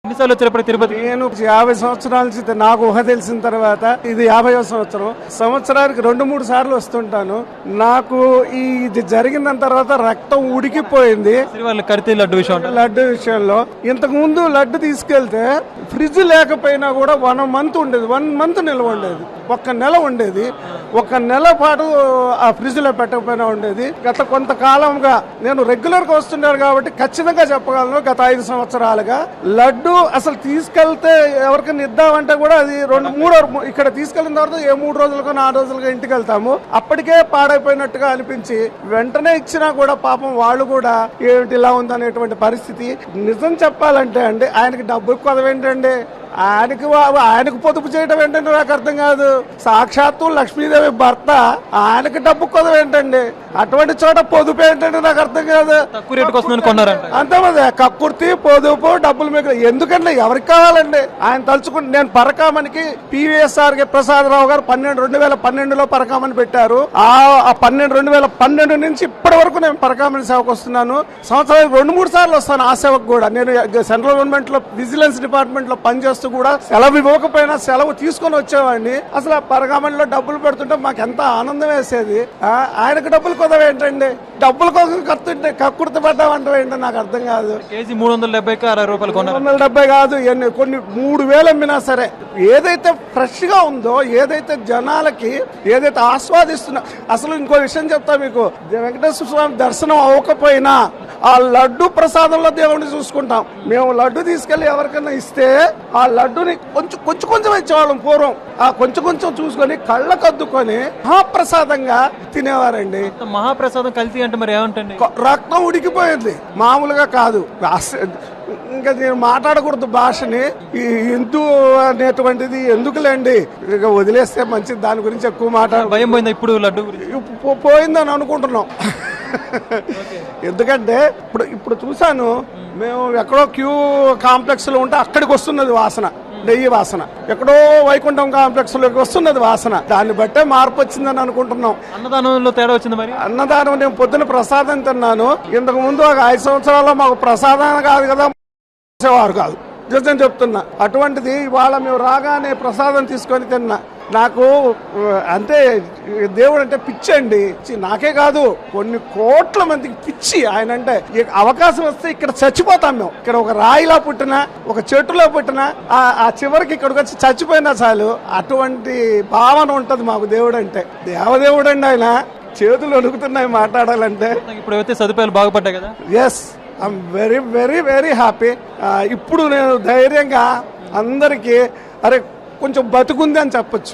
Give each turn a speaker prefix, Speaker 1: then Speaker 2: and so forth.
Speaker 1: ఎన్నిసార్లు వచ్చారు తిరుపతి?
Speaker 2: నేను 50 సంవత్సరాల నుంచి నాకు ఊహ తెలిసిన తర్వాత ఇది 50వ సంవత్సరం. సంవత్సరానికి 2-3 సార్లు వస్తుంటాను. నాకు ఇది జరిగిన తర్వాత రక్తం ఉడికిపోయింది లడ్డు విషయంలో. ఇంతకు ముందు లడ్డు తీసుకెళ్తే ఫ్రిడ్జ్ లేకపోయినా కూడా 1 మంత్ ఉండేది, 1 మంత్ నిల్వ ఉండేది, 1 నెల ఉండేది. 1 నెల పాటు ఆ ఫ్రిడ్జ్ లో పెట్టకపోయినా ఉండేది. గత కొంతకాలంగా నేను రెగ్యులర్ గా వస్తున్నాను కాబట్టి ఖచ్చితంగా చెప్పగలను, గత 5 సంవత్సరాలుగా లడ్డు అసలు తీసుకెళ్తే ఎవరికైనా ఇద్దామంటే కూడా అది 2-3 ఇక్కడ తీసుకెళ్లిన తర్వాత 3 రోజులకో 4 రోజులకో ఇంటికి వెళ్తాము. అప్పటికే పాడైపోయినట్టుగా అనిపించి వెంటనే ఇచ్చినా కూడా పాపం వాళ్ళు కూడా ఏమిటి ఇలా ఉందనేటువంటి పరిస్థితి. నిజం చెప్పాలంటే అండి, ఆయనకి డబ్బు కొదవేంటండి, ఆయనకు పొదుపు చేయడం ఏంటంటే నాకు అర్థం కాదు. సాక్షాత్తు లక్ష్మీదేవి భర్త, ఆయనకి డబ్బు కొదవ ఏంటండి, అటువంటి చోట పొదుపు ఏంటంటే నాకు అర్థం కాదు. అంతేమంది కక్కుర్తి పొదుపు డబ్బులు మీకు ఎందుకంటే ఎవరికి కావాలండి. ఆయన తలుచుకుంటే నేను పరకామనికి PVSR ప్రసాదరావు గారు 2012లో పరకామని పెట్టారు. ఆ 2012 నుంచి ఇప్పటి వరకు నేను పరకామని సేవకు వస్తున్నాను. సంవత్సరానికి 2-3 సార్లు వస్తాను ఆ సేవకు కూడా. నేను సెంట్రల్ గవర్నమెంట్ లో విజిలెన్స్ డిపార్ట్మెంట్ లో పనిచేస్తూ కూడా సెలవు ఇవ్వకపోయినా సెలవు తీసుకొని వచ్చేవాడిని. అసలు ఆ పరగామణిలో డబ్బులు పెడుతుంటే మాకు ఎంత ఆనందం వేసేది. ఆయనకు డబ్బులు కొదవ ఏంటండి, డబ్బులు కోసం కక్కుర్తి పడ్డామంటే ఏంటో నాకు అర్థం కాదు.
Speaker 1: కేజీ 370
Speaker 2: 370 కాదు, కొన్ని 3000 అమ్మినా సరే ఏదైతే ఫ్రెష్ గా ఉందో, ఏదైతే జనాలకి ఏదైతే ఆస్వాదిస్తున్నా. అసలు ఇంకో విషయం చెప్తా మీకు, వెంకటేశ్వర స్వామి దర్శనం అవ్వకపోయినా ఆ లడ్డు ప్రసాదంలో దేవుడిని చూసుకుంటాం. మేము లడ్డు తీసుకెళ్లి ఎవరికైనా ఇస్తే ఆ లడ్డుని కొంచెం ఇచ్చేవాళ్ళం పూర్వం. ఆ కొంచెం చూసుకొని కళ్ళకద్దుకొని మహాప్రసాదంగా తినేవారండి.
Speaker 1: మహాప్రసాదం కలిసి అంటే మరి ఏమంటండి,
Speaker 2: రక్తం ఉడికిపోయింది, మామూలుగా కాదు. ఇంకా నేను మాట్లాడకూడదు భాషని. ఈ హిందూ అనేటువంటిది ఎందుకులేండి, ఇక వదిలేస్తే మంచిది. దాని గురించి ఎక్కువ
Speaker 1: భయం పోయిందా ఇప్పుడు? లడ్డు
Speaker 2: పోయిందని అనుకుంటున్నాం. ఎందుకంటే ఇప్పుడు చూసాను, మేము ఎక్కడో క్యూ కాంప్లెక్స్ లో ఉంటే అక్కడికి వస్తున్నది వాసన, నెయ్యి వాసన. ఎక్కడో వైకుంఠం కాంప్లెక్స్ లోకి వస్తున్నది వాసన. దాన్ని బట్టే మార్పు వచ్చిందని అనుకుంటున్నాం.
Speaker 1: అన్నదానంలో తేడా వచ్చింది మరి?
Speaker 2: అన్నదానం నేను పొద్దున ప్రసాదం తిన్నాను. ఇంతకు ముందు ఒక 5 సంవత్సరాల్లో మాకు ప్రసాదం కాదు కదా, వారు కాదు, నిజం చెప్తున్నా. అటువంటిది ఇవాళ మేము రాగానే ప్రసాదం తీసుకొని తిన్నా. నాకు అంటే దేవుడు అంటే పిచ్చి అండి. నాకే కాదు, కొన్ని కోట్ల మందికి పిచ్చి ఆయన అంటే. అవకాశం వస్తే ఇక్కడ చచ్చిపోతాం మేము. ఇక్కడ ఒక రాయిలా పుట్టినా, ఒక చెట్టులో పుట్టినా, ఆ చివరికి ఇక్కడికి వచ్చి చచ్చిపోయినా చాలు, అటువంటి భావన ఉంటది మాకు దేవుడు అంటే. దేవదేవుడు అండి ఆయన. చేతులు వణుకుతున్నాయి మాట్లాడాలంటే.
Speaker 1: ఇప్పుడైతే సదుపాయాలు బాగుపడ్డాయి కదా.
Speaker 2: Yes, I'm very very very happy. ఇప్పుడు నేను ధైర్యంగా అందరికీ అరే కొంచెం బతుకుంది అని చెప్పొచ్చు.